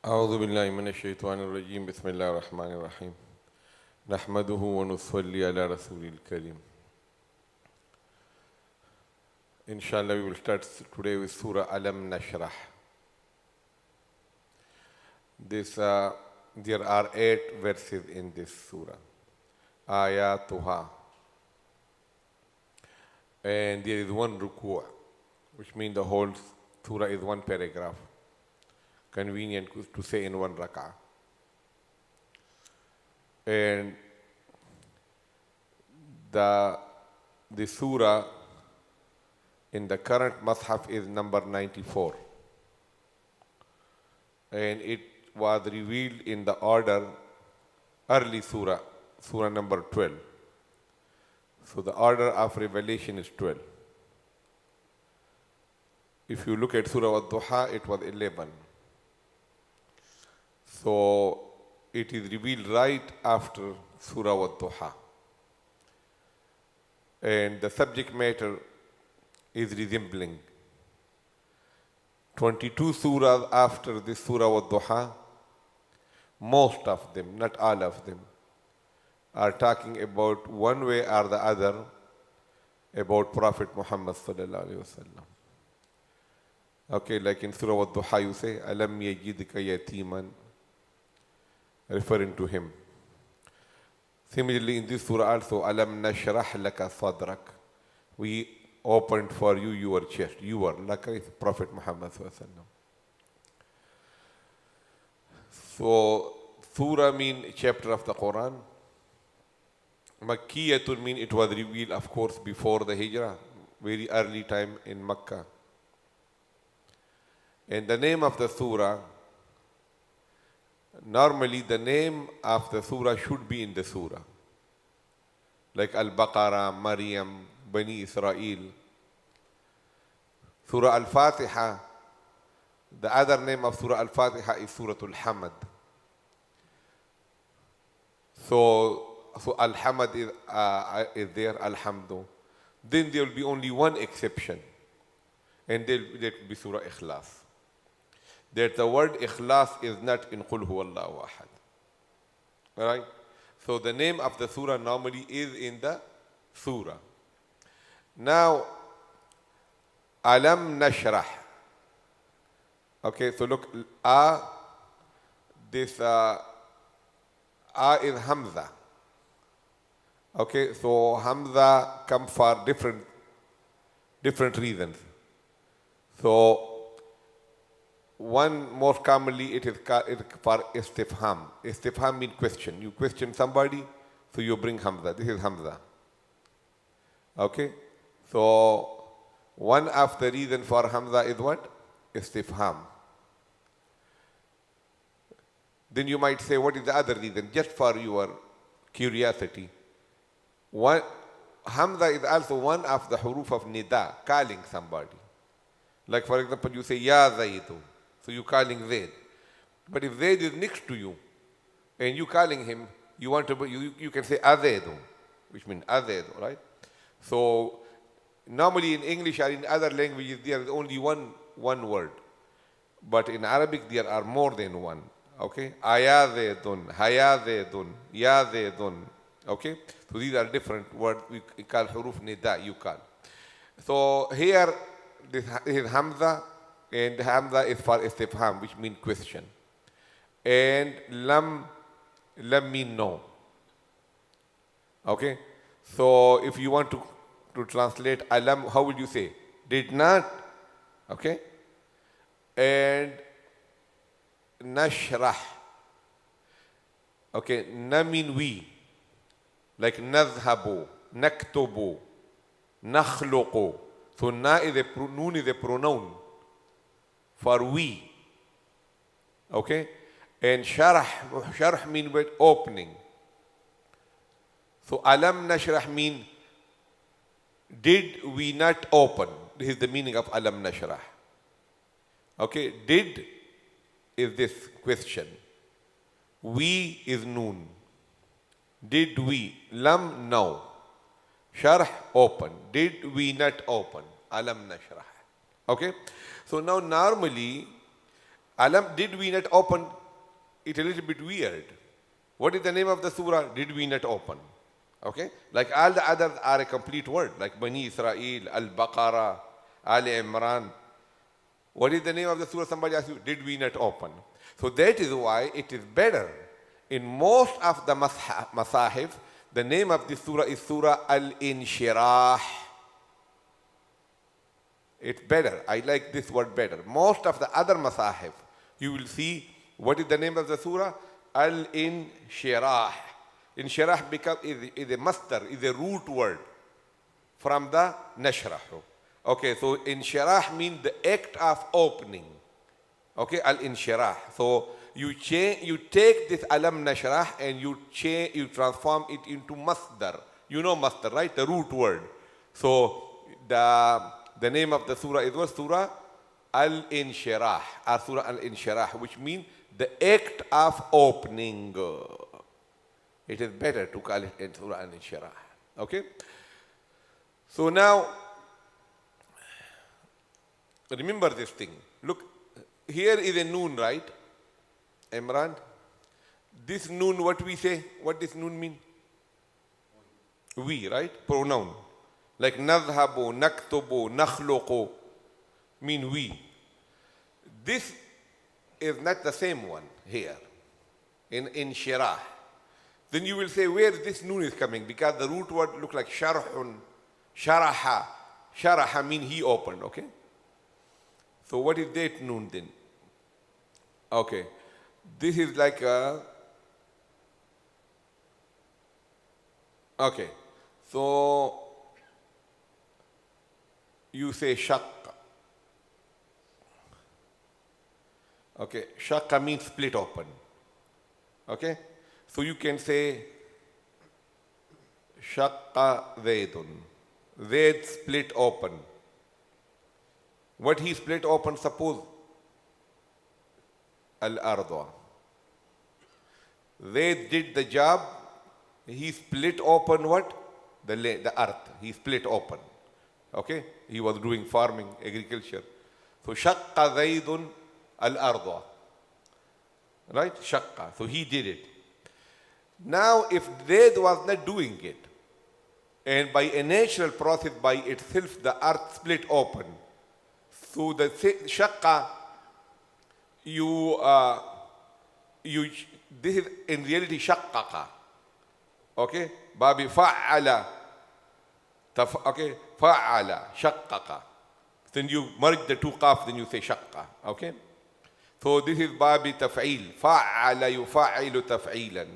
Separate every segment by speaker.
Speaker 1: أعوذ بالله من الشيطان الرجيم بسم الله الرحمن الرحيم نحمده ونصلي على رسول الكريم. Inshallah, we will start today with Surah Al-Inshirāh. There are 8 verses in this surah, ayatuha, and there is 1 ruku', which means the whole surah is 1 paragraph. Convenient to say in 1 rak'ah. And the surah in the current Mus'haf is number 94. And it was revealed in the order early surah, surah number 12. So the order of revelation is 12. If you look at Surah Al-Duha, it was 11. So it is revealed right after Surah Al-Duha. And the subject matter is resembling 22 surahs after this Surah Al-Duha. Most of them, not all of them, are talking about one way or the other about Prophet Muhammad sallallahu alaihi wasallam. Okay, like in Surah Al-Duha you say, Alam yajidka yatiman, referring to him. Similarly, in this surah also, Alam nashrah laka sadrak, we opened for you your chest. Laka is Prophet Muhammad sallallahu alaihi wasallam. So, surah mean chapter of the Qur'an. Makkiyatun mean it was revealed, of course, before the Hijrah, very early time in Makkah. And the name of the surah, normally the name of the surah should be in the surah. Like Al-Baqarah, Maryam, Bani Israel. Surah Al-Fatiha, the other name of Surah Al-Fatiha is Surah Al-Hamd. So Al-Hamd is there, Alhamdu. Then there will be only one exception, and that will be Surah Ikhlas. That the word Ikhlas is not in Qul Huwallahu Ahad. Alright? So the name of the surah normally is in the surah. Now, Alam Nashrah. Okay, so look, this is Hamza. Okay, so Hamza comes for different reasons. So, one most commonly it is for istifham. Istifham means question. You question somebody, so you bring Hamza. This is Hamza. Okay? So one of the reasons for Hamza is what? Istifham. Then you might say, what is the other reason? Just for your curiosity. Hamza is also one of the huruf of nida, calling somebody. Like for example, you say, Ya Zaidu. So you're calling Zaid. But if Zaid is next to you and you calling him, you can say Azaidu, which means Azaidu, right? So normally in English or in other languages there is only one word. But in Arabic there are more than one. Okay? Aya Zaidun, Haya Zaidun, Ya Zaidun. Okay? So these are different words we call huruf nida, you call. So here this is Hamza. And Hamza is for istifham, which means question. And lam mean no. Okay? So if you want to translate alam, how would you say? Did not. Okay? And nashrah. Okay, na mean we. Like nadhhabu, naktubu, nakhluqu. So na is noon is a pronoun for we. Okay? And sharh means opening. So alam nashrah mean did we not open? This is the meaning of alam nashrah. Okay? Did is this question. We is noon. Did we? Lam, no. Sharh, open. Did we not open? Alam nashrah. Okay? So now normally Alam, did we not open it a little bit weird? What is the name of the surah? Did we not open? Okay? Like all the others are a complete word, like Bani Israel, Al-Baqarah, Ali Imran. What is the name of the surah? Somebody asks you, did we not open? So that is why it is better. In most of the masahif, the name of this surah is Surah Al-Inshirāh. It's better. I like this word better. Most of the other masahif, you will see what is the name of the surah? Al-Inshirāh. Inshirāh is a masdar, is a root word from the nashrahu. Okay, so inshirāh means the act of opening. Okay, al-inshirāh. So you take this alam nashrah and you transform it into masdar. You know masdar, right? The root word. So the name of the surah is what? Surah Al-Inshirāh, or Surah Al-Inshirāh, which means the act of opening. It is better to call it in Surah Al-Inshirāh. Okay? So now, remember this thing. Look, here is a noon, right? Imran? This noon, what we say? What does noon mean? We, right? Pronoun. Like nadhabu, naktubu, nakhluqu mean we. This is not the same one here in Inshirāh. Then you will say, where this noon is coming? Because the root word look like sharhun, sharaha. Sharaha mean he opened, okay? So what is that noon then? Okay. This is like a... Okay. So you say shaqqa. Okay. Shaqqa means split open. Okay. So you can say shaqqa zaydun. Zayd split open. What he split open, suppose al-ardwa. Zayd did the job, he split open what? The earth. He split open. Okay? He was doing farming, agriculture. So shaqqa zaydun al-ardwa. Right? Shaqqa. So he did it. Now if Zayd was not doing it, and by a natural process by itself the earth split open, so the shaqqa, this is in reality shaqqaqa. Okay? Babi fa'ala. Okay? Fa'ala. Shaqqaqa. Then you merge the two qaf, then you say shaqqa. Okay? So this is babi taf'il. Fa'ala yufa'ilu taf'ilan.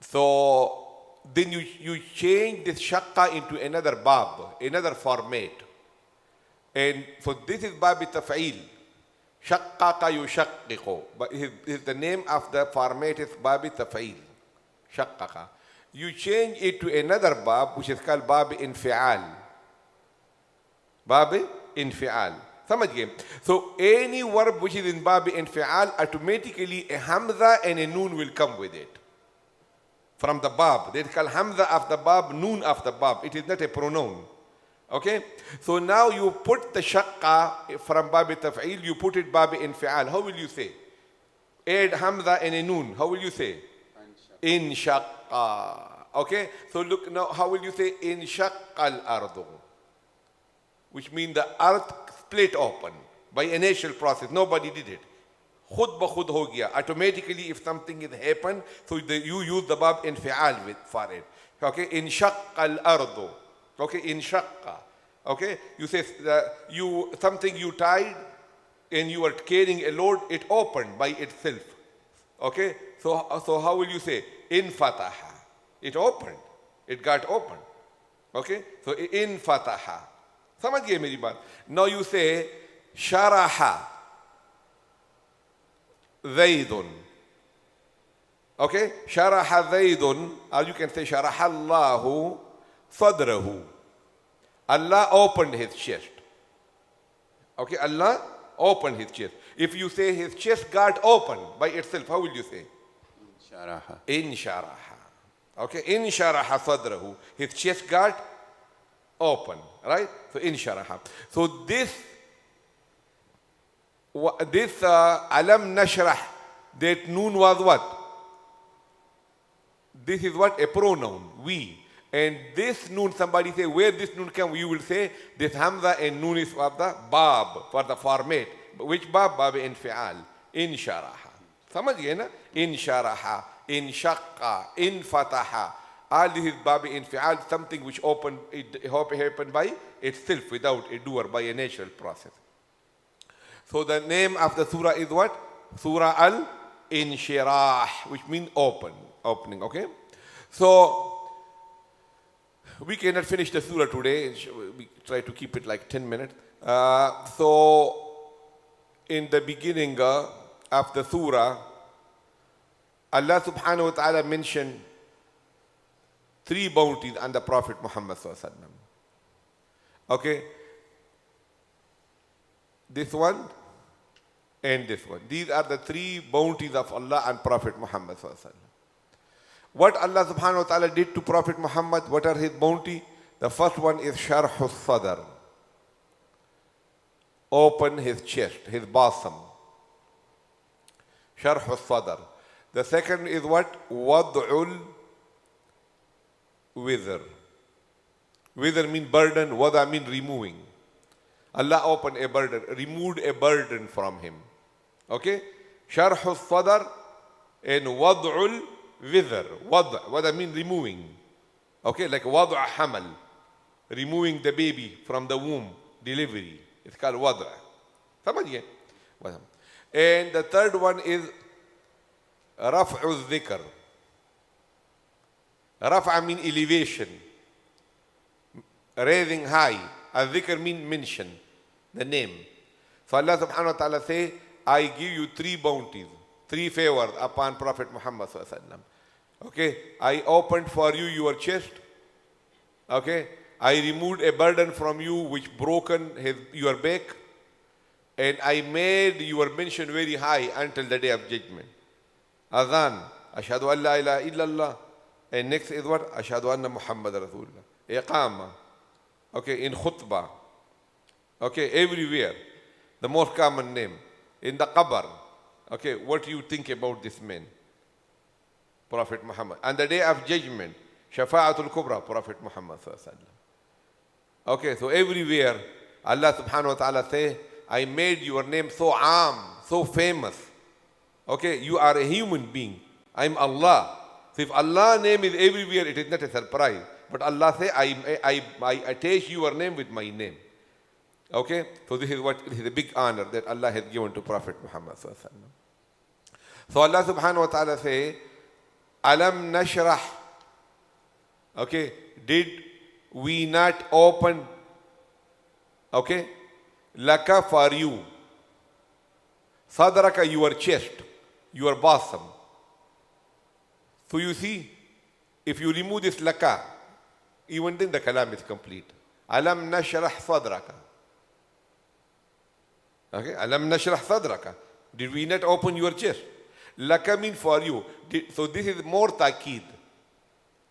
Speaker 1: So then you change this shaqqa into another bab, another format. And so this is babi taf'il. Shaqqaqa yushaqqiqu. But the name of the format is babi taf'il. Shaqqaqa. You change it to another bab which is called babi infi'al. Babi infi'al. Samajh gaye? So any verb which is in babi infi'al, automatically a hamza and a noon will come with it. From the bab. They call hamza of the bab, noon of the bab. It is not a pronoun. Okay? So now you put the shaqqa from babi taf'il, you put it babi infi'al. How will you say? Add hamza and a noon. How will you say? Inshaqqa. Okay? So look now, how will you say? Inshaqqal ardu. Which means the earth split open by a natural process. Nobody did it. Khud ba khud ho gaya. Automatically if something has happened, so you use the bab infi'al for it. Okay? Inshaqqal ardu. Okay, inshaqqa. Okay, you say something you tied and you are carrying a load, it opened by itself. Okay, so how will you say? Infataha. It opened. It got opened. Okay, so infataha. Samajh gaye meri baat. Now you say sharaha zaydun. Okay, sharaha zaydun, or you can say sharaha Allahu sadrahu. Allah opened his chest. Okay, Allah opened his chest. If you say his chest got opened by itself, how will you say? Insharaha. Insharaha. Okay, insharaha sadrahu. His chest got open, right? So insharaha. So this This Alam Nashrah, that noon was what? This is what? A pronoun, we. And this noon, somebody say, where this noon come? You will say, this Hamza and noon is for the Bab, for the format. Which Bab? Bab Infi'al. Insharaha. समझ गए ना? Insharaha, Inshaqqa, Infataha. All this is Bab Infi'al, something which happened by itself, without a doer, by a natural process. So the name of the surah is what? Surah Al-Inshirāh, which means opening, okay? So, we cannot finish the surah today. We try to keep it like 10 minutes. So, in the beginning of the surah, Allah subhanahu wa ta'ala mentioned 3 bounties on the Prophet Muhammad sallallahu alaihi wasallam. Okay? This one and this one. These are the 3 bounties of Allah and Prophet Muhammad sallallahu alaihi wasallam. What Allah subhanahu wa ta'ala did to Prophet Muhammad, what are his bounty? The first one is Sharhus Sadr. Open his chest, his bosom. Sharhus Sadr. The second is what? Wad'ul Wizr. Wizr means burden, wada means removing. Allah opened a burden, removed a burden from him. Okay? Sharhus Sadr and Wad'ul Wizr. Wada means removing. Okay, like Wad'a Hamal. Removing the baby from the womb, delivery. It's called Wad'a. समझिए? And the third one is Raf'u Dhikr. Raf'a means elevation. Raising high. Al-Dhikr means mention. The name. So Allah subhanahu wa ta'ala say, I give you 3 bounties, 3 favors upon Prophet Muhammad sallallahu alaihi wasallam. Okay, I opened for you your chest. Okay, I removed a burden from you which broken your back, and I made your mention very high until the day of judgment. Adhan, Ashhadu an la ilaha illallah, and next is what? Ashhadu anna Muhammad Rasulullah. Iqama. Okay, in khutbah. Okay, everywhere. The most common name. In the qabr. Okay, what do you think about this man? Prophet Muhammad. And the day of judgment, Shafa'atul Kubra, Prophet Muhammad sallallahu alaihi wasallam. Okay, so everywhere, Allah subhanahu wa ta'ala say, I made your name so so famous. Okay, you are a human being. I'm Allah. So if Allah's name is everywhere, it is not a surprise. But Allah say, I attach your name with my name. Okay, so this is a big honor that Allah has given to Prophet Muhammad sallallahu alaihi wasallam. So Allah subhanahu wa ta'ala say, Alam Nashrah. Okay, did we not open? Okay, Laka for you. Sadraka, your chest, your bosom. So you see, if you remove this laka, even then the kalam is complete. Alam Nashrah Sadraka. Okay, Alam Nashrah Sadraka. Did we not open your chest? Laka means for you. So this is more ta'keed.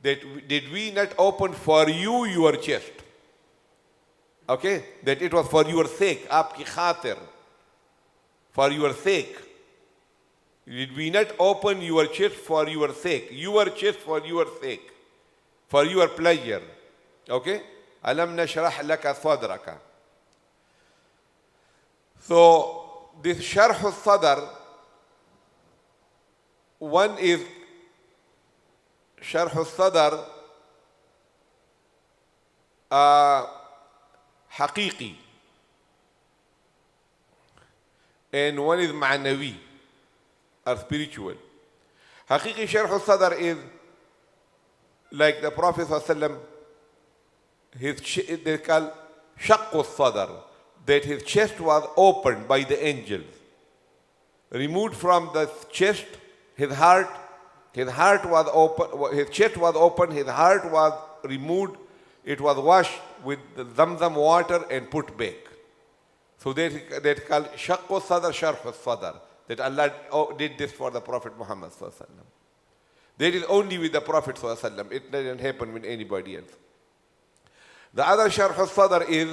Speaker 1: That did we not open for you your chest? Okay, that it was for your sake, aapki khatir, for your sake. Did we not open your chest for your sake? Your chest for your sake, for your pleasure. Okay, Alam Nashrah Laka Sadraka. So this Sharh Sadr, one is Sharh Sadr Haqiqi, and one is Ma'nawi, or spiritual. Haqiqi Sharh Sadr is like the Prophet ﷺ, they call Shaqqu Sadr, that his chest was opened by the angels. Removed from the chest, his heart was open, his chest was open, his heart was removed, it was washed with the Zamzam water and put back. So that called Shaqqu Sadr, Sharh Sadr, that Allah did this for the Prophet Muhammad sallallahu alaihi wasallam. That is only with the Prophet sallallahu alaihi wasallam. It doesn't happen with anybody else. The other Sharh Sadr is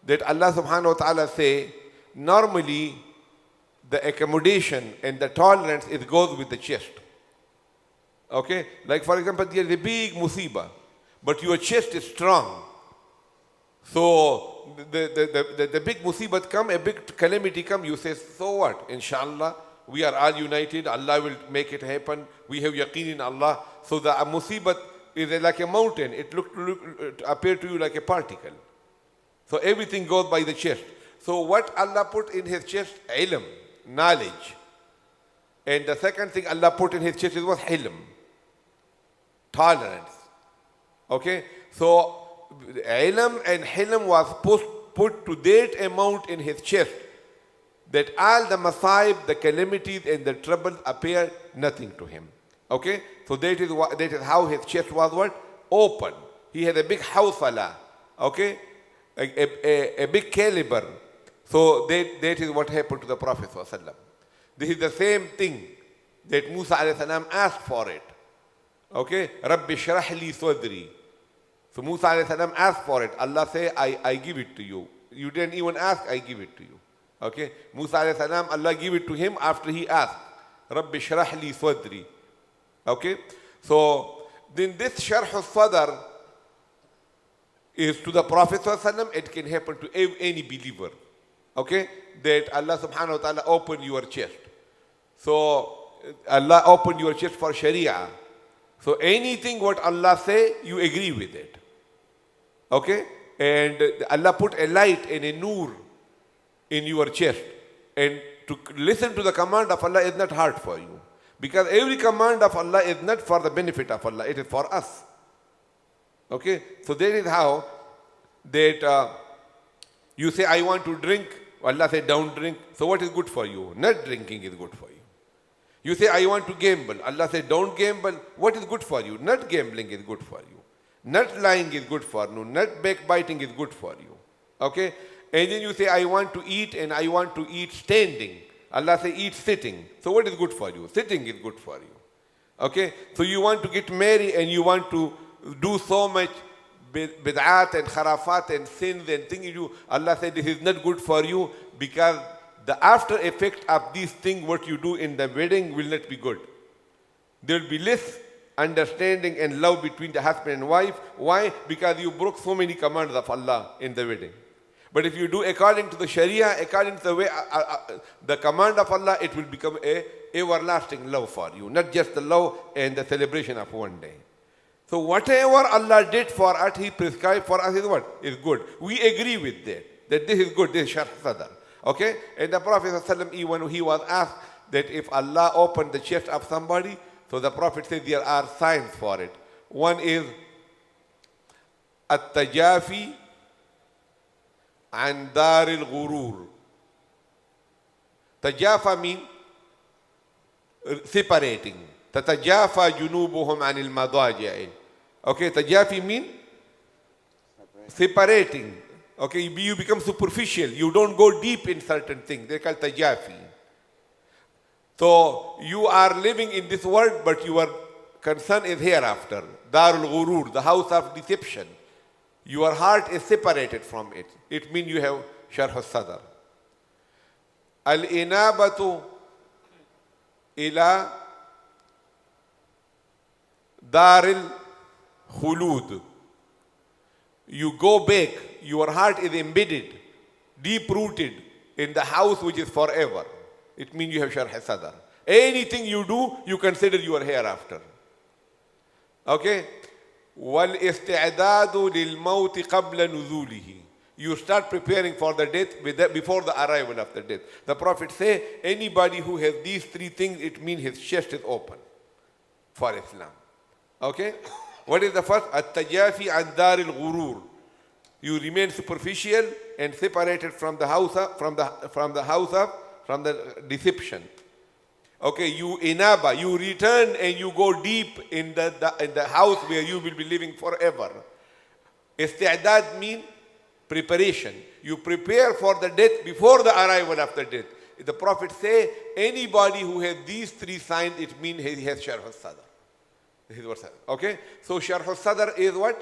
Speaker 1: that Allah subhanahu wa ta'ala say, normally the accommodation and the tolerance, it goes with the chest. Okay? Like for example, there is a big musibah, but your chest is strong. So the big musibah come, a big calamity come, you say, so what? Inshallah, we are all united, Allah will make it happen, we have yaqeen in Allah. So the musibah is like a mountain, it appear to you like a particle. So everything goes by the chest. So what Allah put in his chest? Ilm, knowledge. And the second thing Allah put in his chest was hilm, tolerance. Okay? So ilm and hilm was put to that amount in his chest that all the masaib, the calamities and the troubles appear nothing to him. Okay? So that is how his chest was what? Open. He had a big hawsala. Okay? A big caliber. So that is what happened to the Prophet ﷺ. This is the same thing that Musa alayhi salam asked for it. Okay? Rabbi shrah li sadri. So Musa alayhi salam asked for it. Allah say, I give it to you. You didn't even ask, I give it to you. Okay? Musa alayhi salam, Allah give it to him after he asked. Rabbi shrah li sadri. Okay? So then this sharh al-sadr is to the Prophet ﷺ. It can happen to any believer. Okay? That Allah subhanahu wa ta'ala open your chest. So Allah open your chest for Sharia. So anything what Allah say, you agree with it. Okay? And Allah put a light and a nur in your chest. And to listen to the command of Allah is not hard for you. Because every command of Allah is not for the benefit of Allah, it is for us. Okay? So that is how that you say, I want to drink. Allah say, don't drink. So what is good for you? Not drinking is good for you. You say, I want to gamble. Allah say, don't gamble. What is good for you? Not gambling is good for you. Not lying is good for you. Not backbiting is good for you. Okay? And then you say, I want to eat and I want to eat standing. Allah say, eat sitting. So what is good for you? Sitting is good for you. Okay? So you want to get married and you want to do so much bid'at and kharafat and sins and things you do. Allah said this is not good for you because the after effect of these things what you do in the wedding will not be good. There will be less understanding and love between the husband and wife. Why? Because you broke so many commands of Allah in the wedding. But if you do according to the Sharia, according to the way the command of Allah, it will become a everlasting love for you, not just the love and the celebration of one day. So whatever Allah did for us, He prescribed for us is what? Is good. We agree with that this is good, this is sharh sadr. Okay? And the Prophet ﷺ, even he was asked that if Allah opened the chest of somebody, so the Prophet said there are signs for it. One is at-tajafi an dar al-ghurur. Tajafa means separating. Tatajafa junubuhum anil madaji'i. Okay, tajafi mean separating. Okay, you become superficial. You don't go deep in certain things. They're called tajafi. So you are living in this world, but your concern is hereafter. Darul Ghurur, the house of deception. Your heart is separated from it. It means you have sharh al-sadr. Al-inabatu ila daril khulud. You go back, your heart is embedded, deep-rooted in the house which is forever. It means you have sharh al-sadr. Anything you do, you consider you are hereafter. Okay? وَالْإِسْتِعْدَادُ لِلْمَوْتِ قَبْلَ نُزُولِهِ. You start preparing for the death before the arrival of the death. The Prophet say, anybody who has these three things, it means his chest is open for Islam. Okay? What is the first? At-tajafi an dar al-ghurur. You remain superficial and separated from the house from the deception. Okay, you inaba, you return and you go deep in the house where you will be living forever. Isti'dad means preparation. You prepare for the death before the arrival of the death. The Prophet say, anybody who has these three signs, it means he has sharh al-sadr. This is what. Okay? So sharh al-sadr is what?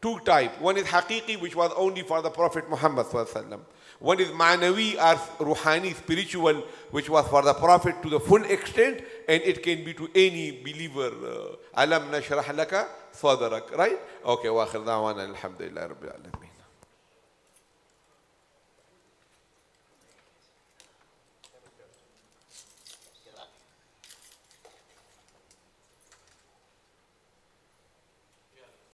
Speaker 1: Two types. One is haqiqi, which was only for the Prophet Muhammad sallallahu alaihi wasallam. One is ma'nawi or ruhani, spiritual, which was for the Prophet to the full extent, and it can be to any believer. Alam nashrah laka sadrak, right? Okay, wa akhir da'wana alhamdulillah rabbil alamin.